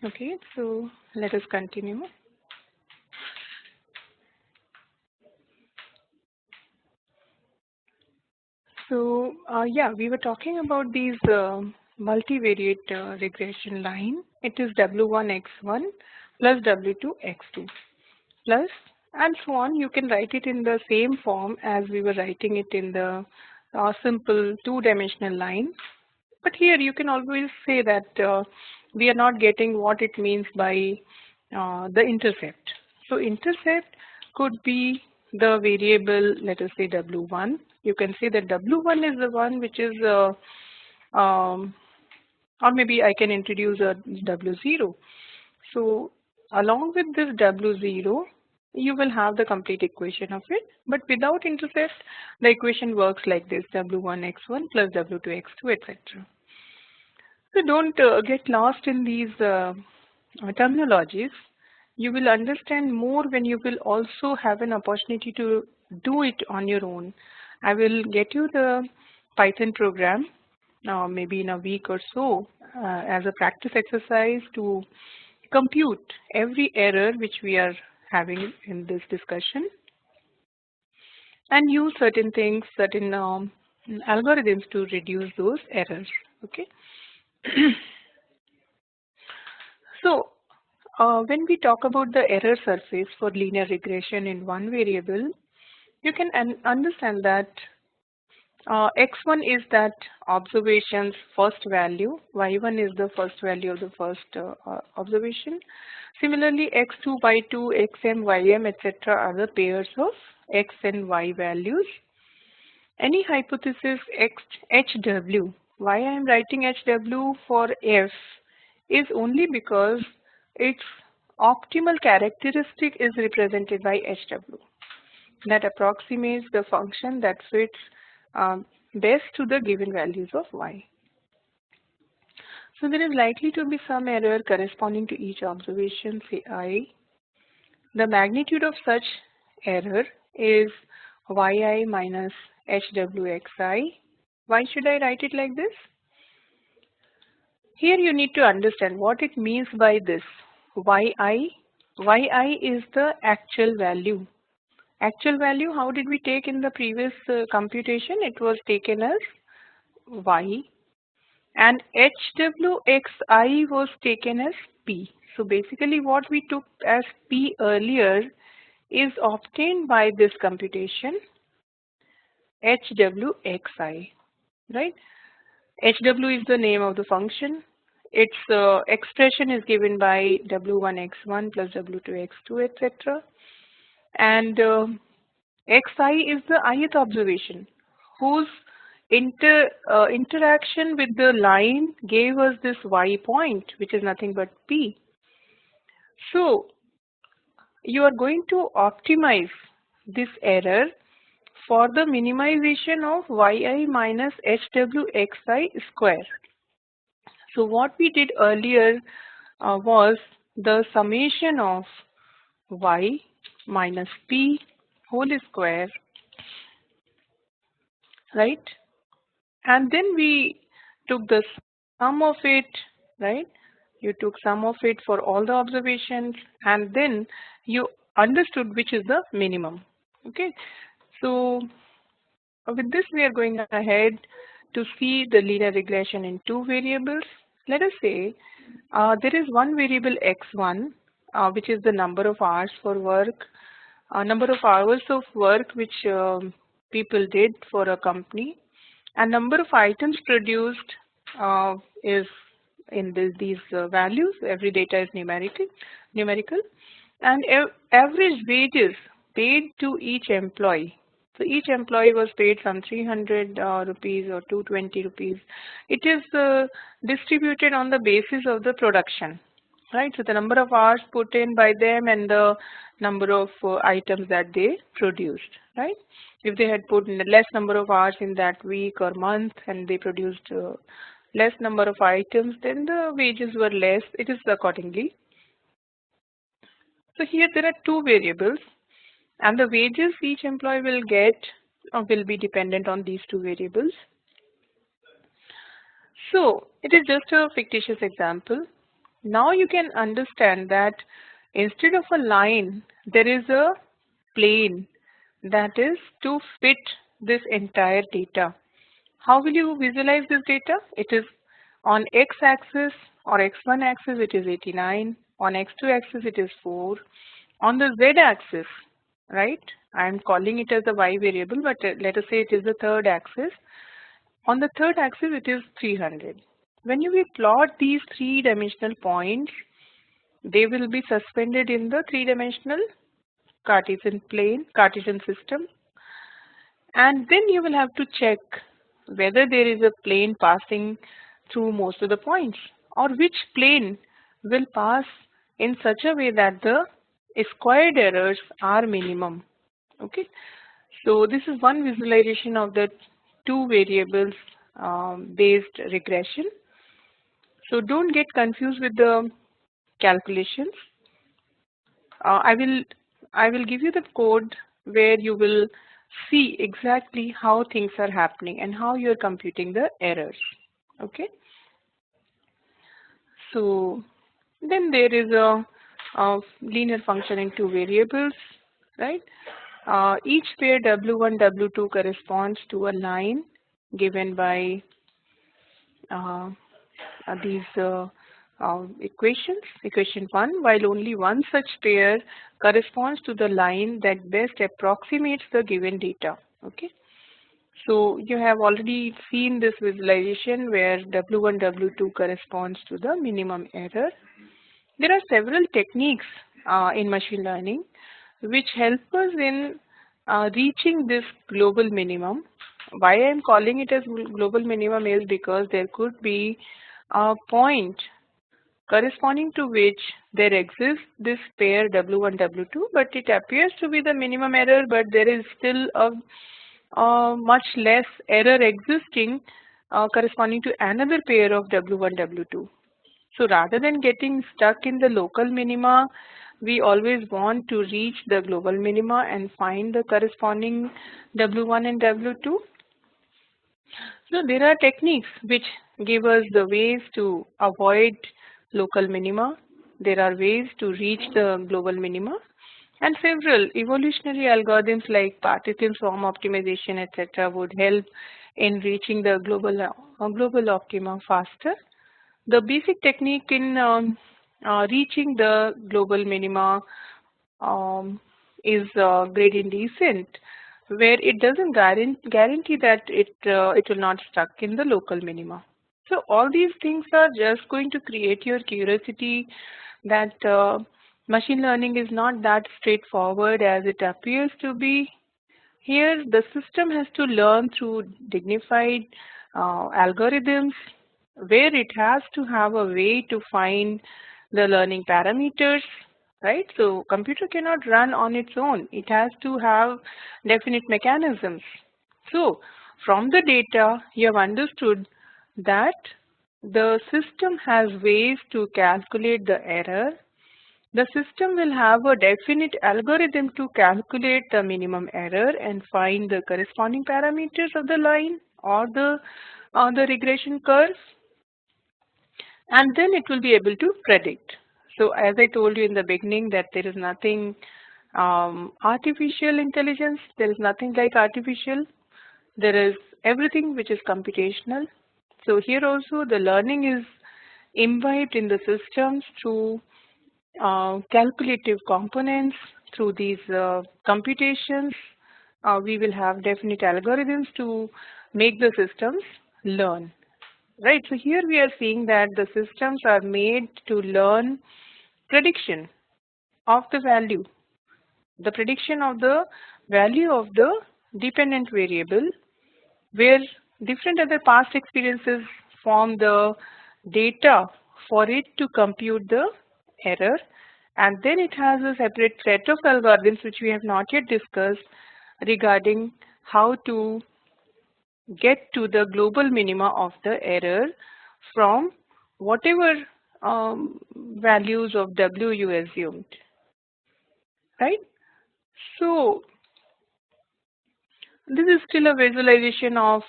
Okay, so let us continue. So yeah, we were talking about these multivariate regression line. It is W1x1 plus W2x2 plus and so on. You can write it in the same form as we were writing it in the simple two-dimensional line. But here you can always say that we are not getting what it means by the intercept. So intercept could be the variable, let us say W1. You can say that W1 is the one which is, or maybe I can introduce a W0. So along with this W0, you will have the complete equation of it. But without intercept, the equation works like this: W1x1 plus W2x2, etc. So don't get lost in these terminologies. You will understand more when you will also have an opportunity to do it on your own. I will get you the Python program maybe in a week or so as a practice exercise to compute every error which we are having in this discussion and use certain things, certain algorithms to reduce those errors. Okay. So when we talk about the error surface for linear regression in one variable, you can understand that x1 is that observation's first value, y1 is the first value of the first observation. Similarly, x2, y2, xm, ym, etc. are the pairs of x and y values. Any hypothesis hw, why I am writing hw for f is only because its optimal characteristic is represented by hw. That approximates the function that fits best to the given values of y. So there is likely to be some error corresponding to each observation, say I. The magnitude of such error is yi minus hwxi. Why should I write it like this? Here you need to understand what it means by this. Yi is the actual value. Actual value, how did we take in the previous computation? It was taken as y, and hwxi was taken as p. So basically what we took as p earlier is obtained by this computation hwxi, right? Hw is the name of the function. Its expression is given by w1x1 plus w2x2, etc. And xi is the ith observation, whose interaction with the line gave us this y point, which is nothing but p. So you are going to optimize this error for the minimization of yi minus hwxi square. So what we did earlier was the summation of y minus p whole square, right? And then we took the sum of it, right? You took sum of it for all the observations, and then you understood which is the minimum. Okay, so with this we are going ahead to see the linear regression in two variables. Let us say there is one variable x1 which is the number of hours for work, number of hours of work which people did for a company, and number of items produced is in these values. Every data is numerical, and average wages paid to each employee. So each employee was paid some 300 rupees or 220 rupees. It is distributed on the basis of the production, right? So the number of hours put in by them and the number of items that they produced, right? If they had put in less number of hours in that week or month and they produced less number of items, then the wages were less. It is accordingly. So here there are two variables, and the wages each employee will get will be dependent on these two variables. So it is just a fictitious example. Now you can understand that instead of a line, there is a plane that is to fit this entire data. How will you visualize this data? It is on x-axis or x1 axis it is 89, on x2 axis it is 4, on the z-axis, right? I am calling it as a y variable, but let us say it is the third axis. On the third axis it is 300. When you will plot these three-dimensional points, they will be suspended in the three-dimensional Cartesian plane, Cartesian system, and then you will have to check whether there is a plane passing through most of the points, or which plane will pass in such a way that the squared errors are minimum. Okay, so this is one visualization of the two variables based regression. So don't get confused with the calculations. I will give you the code where you will see exactly how things are happening and how you are computing the errors. Okay. So then there is a linear function in two variables, right? Each pair W1, W2 corresponds to a line given by these equations. Equation 1, while only one such pair corresponds to the line that best approximates the given data. Okay. So you have already seen this visualization where W1, W2 corresponds to the minimum error. There are several techniques in machine learning which help us in reaching this global minimum. Why I am calling it as global minimum is because there could be a point corresponding to which there exists this pair W1, W2, but it appears to be the minimum error, but there is still a much less error existing corresponding to another pair of W1, W2. So rather than getting stuck in the local minima, we always want to reach the global minima and find the corresponding W1 and W2. So there are techniques which give us the ways to avoid local minima. There are ways to reach the global minima, and several evolutionary algorithms like partition swarm optimization, etc., would help in reaching the global optima faster. The basic technique in reaching the global minima is gradient descent, where it doesn't guarantee that it will not stuck in the local minima. So all these things are just going to create your curiosity that machine learning is not that straightforward as it appears to be. Here, the system has to learn through dignified algorithms where it has to have a way to find the learning parameters, right? So computer cannot run on its own. It has to have definite mechanisms. So from the data, you have understood that the system has ways to calculate the error. The system will have a definite algorithm to calculate the minimum error and find the corresponding parameters of the line or the regression curve, and then it will be able to predict. So as I told you in the beginning that there is nothing artificial intelligence, there is nothing like artificial, there is everything which is computational. So here also the learning is imbibed in the systems through calculative components, through these computations. We will have definite algorithms to make the systems learn. Right, so here we are seeing that the systems are made to learn prediction of the value, the prediction of the value of the dependent variable, where different other past experiences form the data for it to compute the error, and then it has a separate set of algorithms which we have not yet discussed regarding how to get to the global minima of the error from whatever values of W you assumed, right? So this is still a visualization of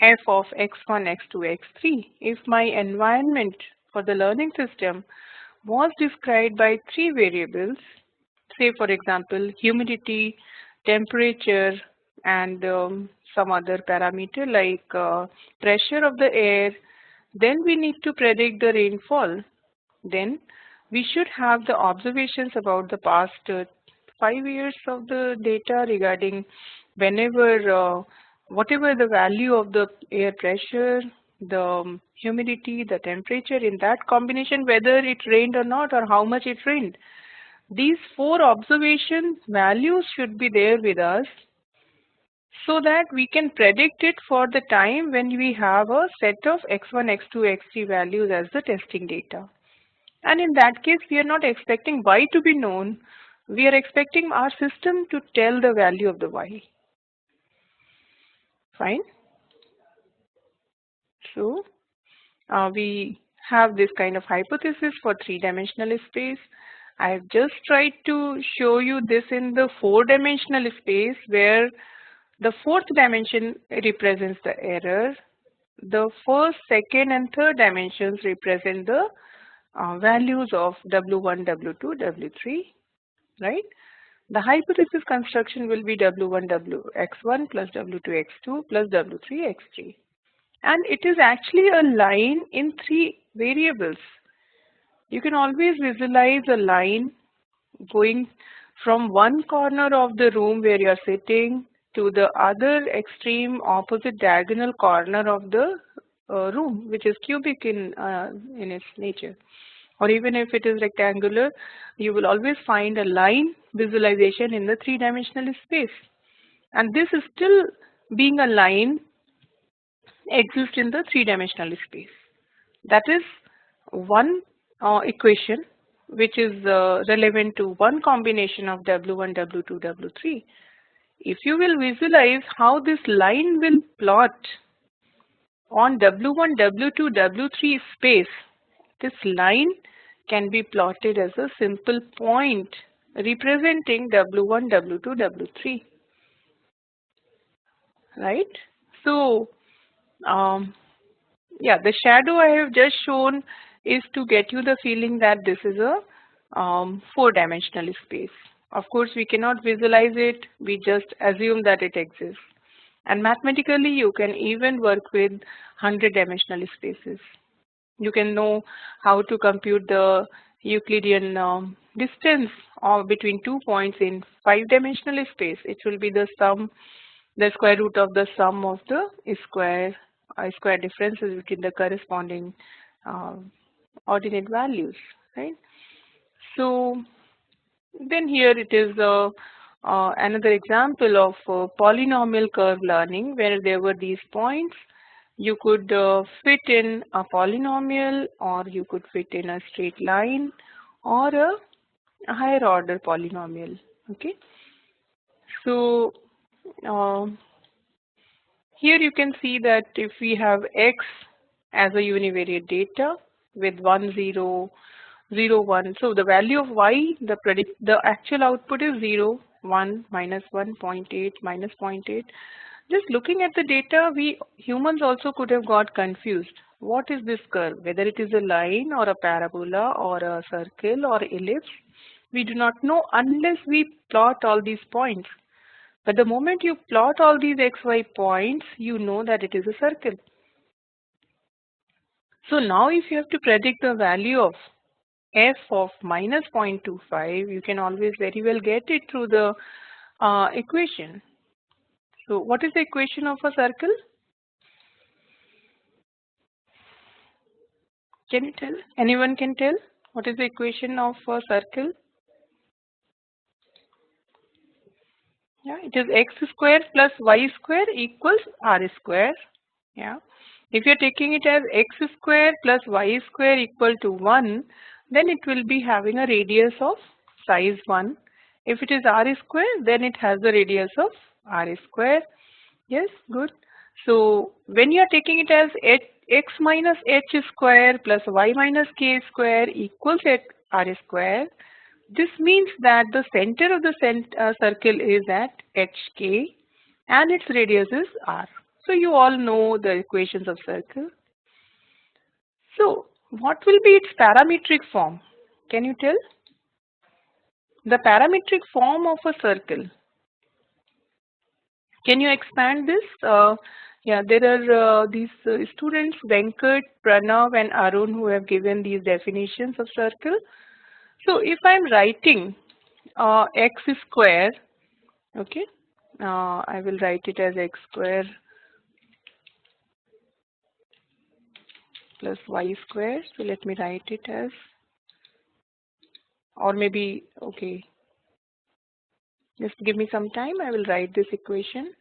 f of x1, x2, x3. If my environment for the learning system was described by three variables, say for example humidity, temperature, and some other parameter like pressure of the air, then we need to predict the rainfall. Then we should have the observations about the past 5 years of the data regarding whenever, whatever the value of the air pressure, the humidity, the temperature in that combination, whether it rained or not or how much it rained. These four observation values should be there with us so that we can predict it for the time when we have a set of x1, x2, x3 values as the testing data. And in that case, we are not expecting y to be known. We are expecting our system to tell the value of the y. Fine. So we have this kind of hypothesis for three-dimensional space. I have just tried to show you this in the four-dimensional space where the fourth dimension represents the error. The first, second, and third dimensions represent the values of W1, W2, W3, right? The hypothesis construction will be W1, Wx1 plus W2, X2 plus W3, X3. And it is actually a line in three variables. You can always visualize a line going from one corner of the room where you are sitting to the other extreme opposite diagonal corner of the room, which is cubic in its nature. Or even if it is rectangular, you will always find a line visualization in the three-dimensional space. And this is still being a line exists in the three-dimensional space. That is one equation which is relevant to one combination of W1, W2, W3. If you will visualize how this line will plot on W1, W2, W3 space, this line can be plotted as a simple point representing W1, W2, W3. Right? So, yeah, the shadow I have just shown is to get you the feeling that this is a four-dimensional space. Of course, we cannot visualize it. We just assume that it exists. And mathematically, you can even work with 100-dimensional spaces. You can know how to compute the Euclidean distance between 2 points in 5-dimensional space. It will be the sum, the square root of the sum of the square differences between the corresponding ordinate values, right? So then here it is another example of polynomial curve learning where there were these points. You could fit in a polynomial, or you could fit in a straight line, or a higher order polynomial. Okay. So here you can see that if we have x as a univariate data with 1, 0, 0, 1. So the value of y, the actual output is 0, 1, minus 1, 0.8, minus 0.8. Just looking at the data, we humans also could have got confused. What is this curve? Whether it is a line or a parabola or a circle or ellipse, we do not know unless we plot all these points. But the moment you plot all these xy points, you know that it is a circle. So now if you have to predict the value of f of minus 0.25, you can always very well get it through the equation. So what is the equation of a circle? Can you tell? Anyone can tell? What is the equation of a circle? Yeah, it is x square plus y square equals r square. Yeah. If you're taking it as x square plus y square equal to 1, then it will be having a radius of size 1. If it is r square, then it has the radius of r square. Yes, good. So when you are taking it as x minus h square plus y minus k square equals r square, this means that the center of the circle is at hk and its radius is r. So you all know the equations of circle. So what will be its parametric form? Can you tell? The parametric form of a circle. Can you expand this? Yeah, there are these students, Venkat, Pranav and Arun, who have given these definitions of circle. So if I'm writing x square, okay, I will write it as x square plus y square. So let me write it as, or maybe, okay, just give me some time. I will write this equation.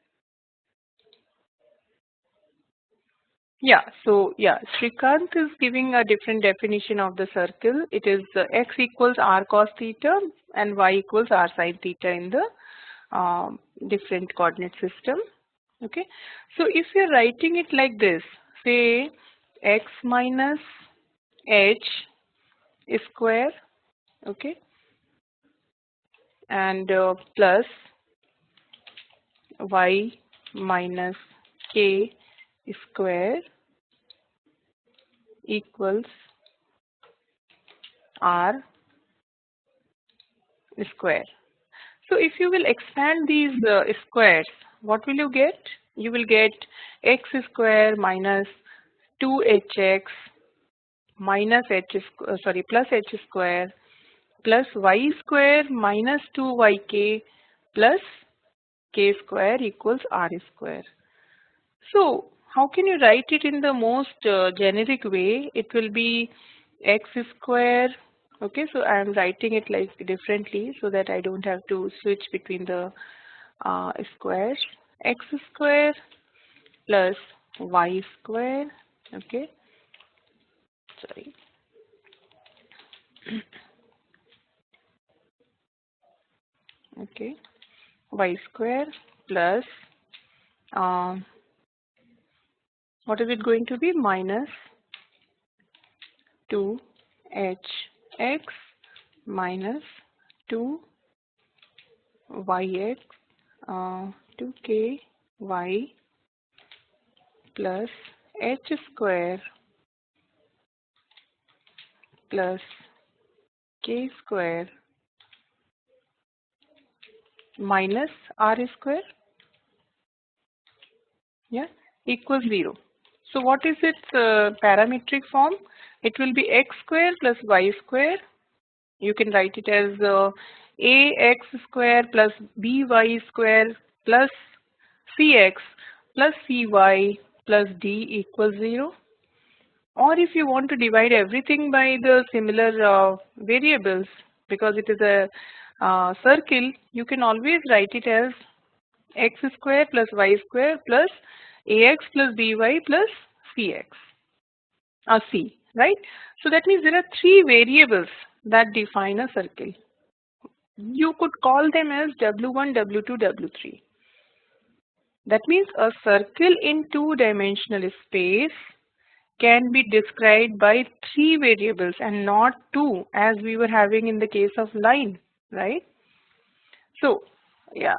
Yeah, so yeah, Shrikant is giving a different definition of the circle. It is x equals r cos theta and y equals r sin theta in the different coordinate system. Okay, so if you're writing it like this, say x minus h square, okay, and plus y minus k square equals r square. So if you will expand these squares, what will you get? You will get x square minus 2hx minus plus h square plus y square minus 2yk plus k square equals r square. So how can you write it in the most generic way? It will be x square. Okay, so I am writing it like differently so that I don't have to switch between the squares. X square plus y square. Okay, sorry. Okay, y square plus what is it going to be? Minus 2hx minus 2yx 2ky plus h square plus k square minus r square, yeah, equals 0. So what is its parametric form? It will be x square plus y square. You can write it as ax square plus by square plus cx plus cy plus d equals 0. Or if you want to divide everything by the similar variables, because it is a circle, you can always write it as x square plus y square plus ax plus by plus cx or c, right? So that means there are three variables that define a circle. You could call them as W1, W2, W3. That means a circle in two-dimensional space can be described by three variables and not two as we were having in the case of line, right? So, yeah.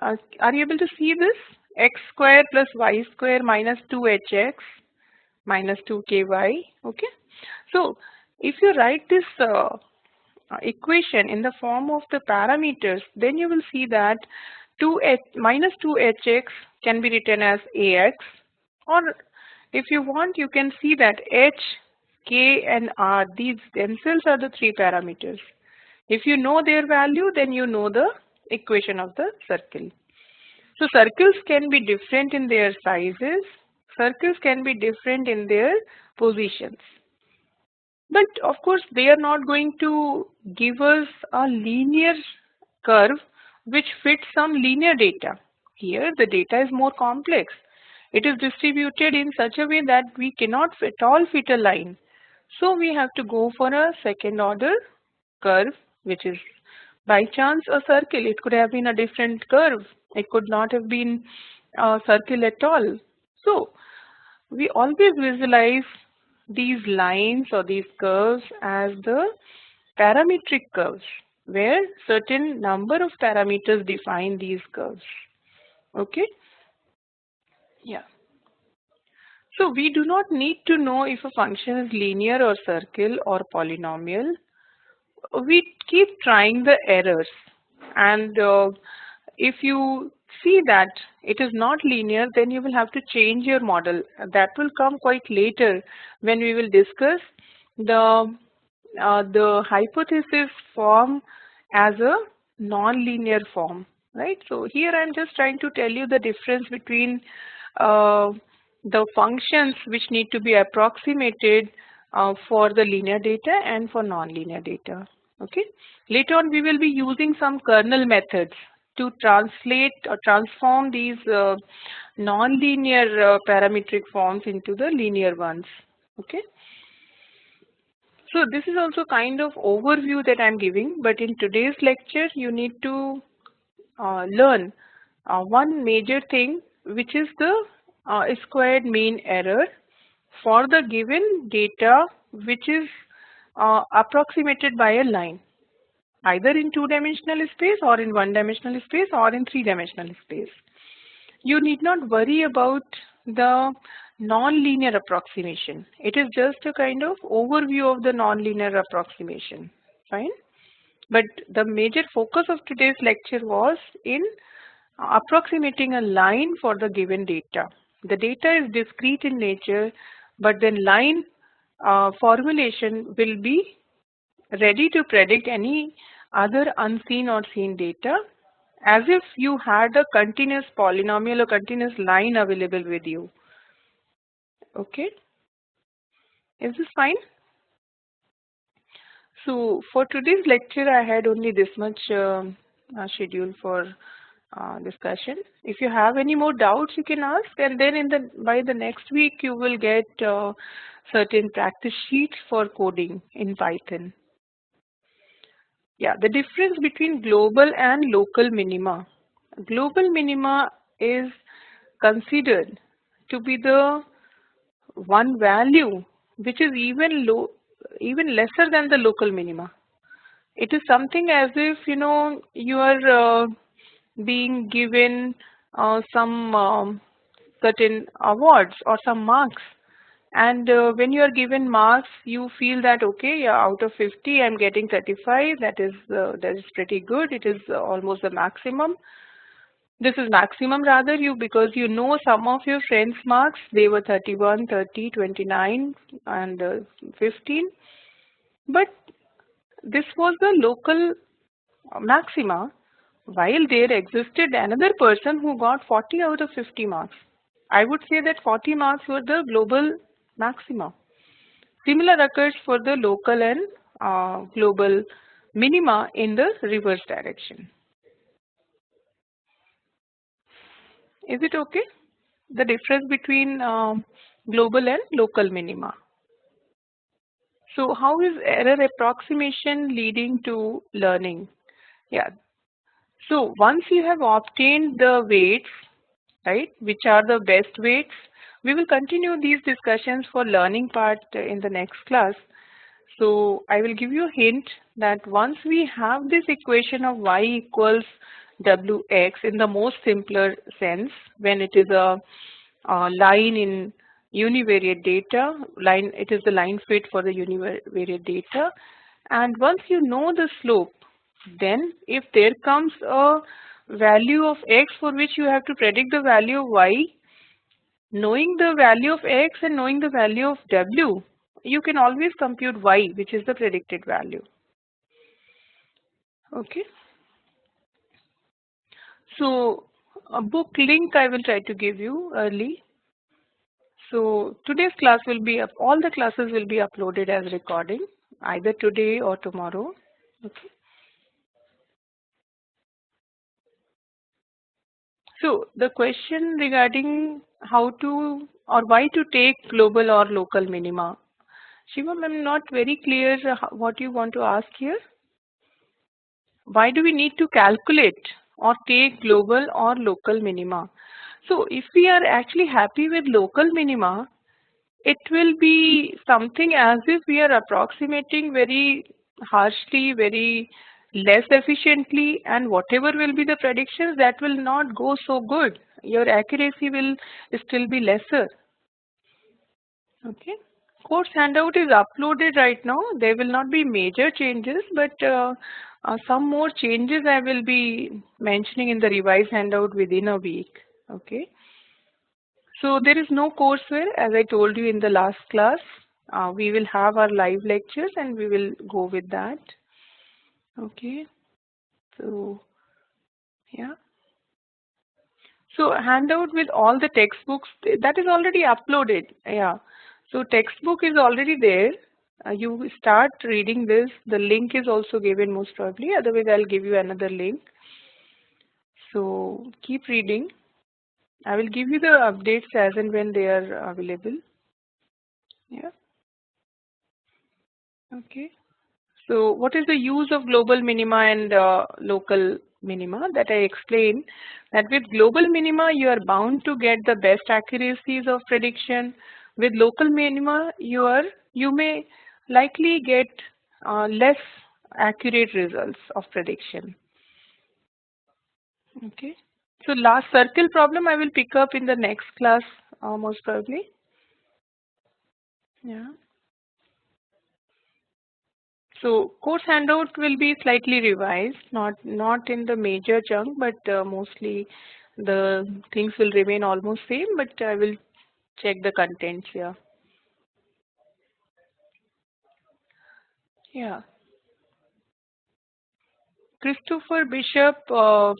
Are you able to see this? X square plus y square minus 2hx minus 2ky, okay? So, if you write this equation in the form of the parameters, then you will see that minus 2hx can be written as ax, or if you want, you can see that h, k and r, these themselves are the three parameters. If you know their value, then you know the equation of the circle. So circles can be different in their sizes, circles can be different in their positions. But of course, they are not going to give us a linear curve which fits some linear data. Here, the data is more complex. It is distributed in such a way that we cannot at all fit a line. So we have to go for a second order curve, which is by chance a circle. It could have been a different curve. It could not have been a circle at all. So we always visualize these lines or these curves as the parametric curves, where certain number of parameters define these curves. Okay? Yeah. So we do not need to know if a function is linear or circle or polynomial. We keep trying the errors, and if you see that it is not linear, then you will have to change your model. That will come quite later when we will discuss the hypothesis form as a non-linear form, right? So here I'm just trying to tell you the difference between uh, the functions which need to be approximated for the linear data and for non-linear data. Okay. Later on, we will be using some kernel methods to translate or transform these non-linear parametric forms into the linear ones. Okay. So this is also kind of overview that I'm giving, but in today's lecture, you need to learn one major thing, which is the squared mean error for the given data, which is approximated by a line, either in two-dimensional space or in one-dimensional space or in three-dimensional space. You need not worry about the non-linear approximation. It is just a kind of overview of the non-linear approximation. Fine. But the major focus of today's lecture was in approximating a line for the given data. The data is discrete in nature, but then line formulation will be ready to predict any other unseen or seen data, as if you had a continuous polynomial or continuous line available with you. Okay, is this fine? So for today's lecture, I had only this much schedule for discussion. If you have any more doubts, you can ask, and then by the next week, you will get certain practice sheets for coding in Python. Yeah, the difference between global and local minima. Global minima is considered to be the one value which is even lesser than the local minima. It is something as if you are being given some certain awards or some marks, and when you are given marks, you feel that okay, yeah, out of 50, I'm getting 35. That is pretty good. It is almost the maximum. This is maximum rather because you know some of your friends' marks, they were 31, 30, 29, and 15. But this was the local maxima, while there existed another person who got 40 out of 50 marks. I would say that 40 marks were the global maxima. Similar occurs for the local and global minima in the reverse direction. Is it okay? The difference between global and local minima. So how is error approximation leading to learning? Yeah. So once you have obtained the weights, right, which are the best weights, we will continue these discussions for learning part in the next class. So I will give you a hint that once we have this equation of y equals wx in the most simpler sense, when it is a line in univariate data, it is the line fit for the univariate data, and once you know the slope, then if there comes a value of x for which you have to predict the value of y, knowing the value of x and knowing the value of w, you can always compute y, which is the predicted value. Okay. So a book link I will try to give you early. So today's class will be up, all the classes will be uploaded as recording either today or tomorrow. Okay. So the question regarding how to or why to take global or local minima. Shivam, I'm not very clear what you want to ask here. Why do we need to calculate or take global or local minima? So if we are actually happy with local minima, it will be something as if we are approximating very harshly, very less efficiently, and whatever will be the predictions, that will not go so good. Your accuracy will still be lesser. Okay. Course handout is uploaded right now. There will not be major changes, but some more changes I will be mentioning in the revised handout within a week. Okay. So there is no courseware, as I told you in the last class. We will have our live lectures and we will go with that. Okay. So yeah. So handout with all the textbooks, that is already uploaded. Yeah. So textbook is already there. You start reading this. The link is also given most probably. Otherwise, I'll give you another link. So keep reading. I will give you the updates as and when they are available. Yeah. Okay. So what is the use of global minima and local minima? That I explained that with global minima you are bound to get the best accuracies of prediction. With local minima you may likely get less accurate results of prediction. Okay. So last circle problem I will pick up in the next class most probably. Yeah. So course handout will be slightly revised, not in the major chunk, but mostly the things will remain almost same, but I will check the contents here. Yeah. Christopher Bishop,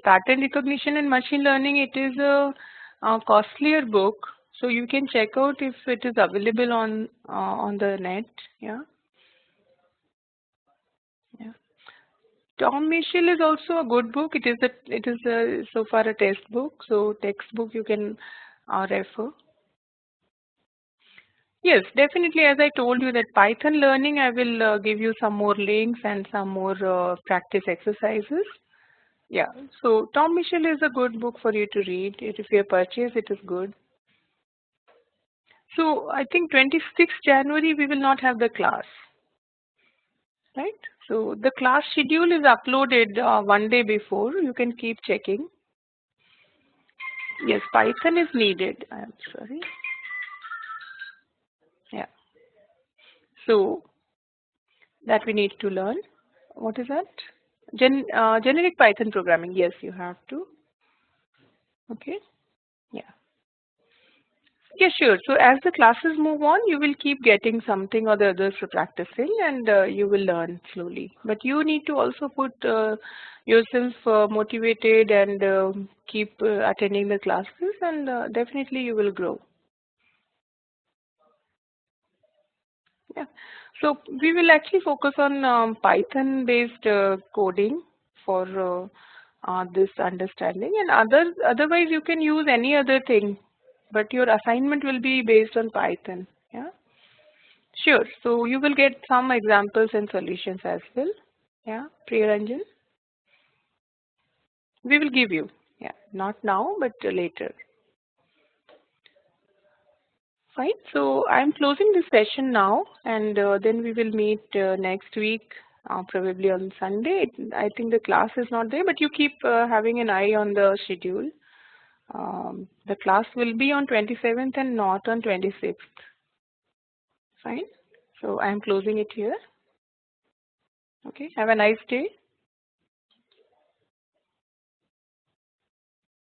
Pattern Recognition and Machine Learning, it is a costlier book, so you can check out if it is available on the net. Yeah. Yeah. Tom Mitchell is also a good book. It is so far a test book, so textbook you can refer. Yes, definitely. As I told you that Python learning, I will give you some more links and some more practice exercises. Yeah. So Tom Mitchell is a good book for you to read. If you purchase, it is good. So I think 26th January we will not have the class, right? So the class schedule is uploaded one day before. You can keep checking. Yes, Python is needed. I'm sorry. Yeah. So that we need to learn. What is that? Generic Python programming. Yes, you have to. Okay. Yeah. Yeah, sure. So as the classes move on, you will keep getting something or the others for practicing, and you will learn slowly. But you need to also put yourself motivated and keep attending the classes, and definitely you will grow. Yeah. So we will actually focus on Python-based coding for this understanding, and otherwise you can use any other thing, but your assignment will be based on Python. Yeah. Sure. So you will get some examples and solutions as well. Yeah. Priyaranjan, we will give you. Yeah. Not now, but later. Fine. So I'm closing this session now, and then we will meet next week, probably on Sunday. I think the class is not there, but you keep having an eye on the schedule. The class will be on 27th and not on 26th. Fine. So I'm closing it here. Okay. Have a nice day.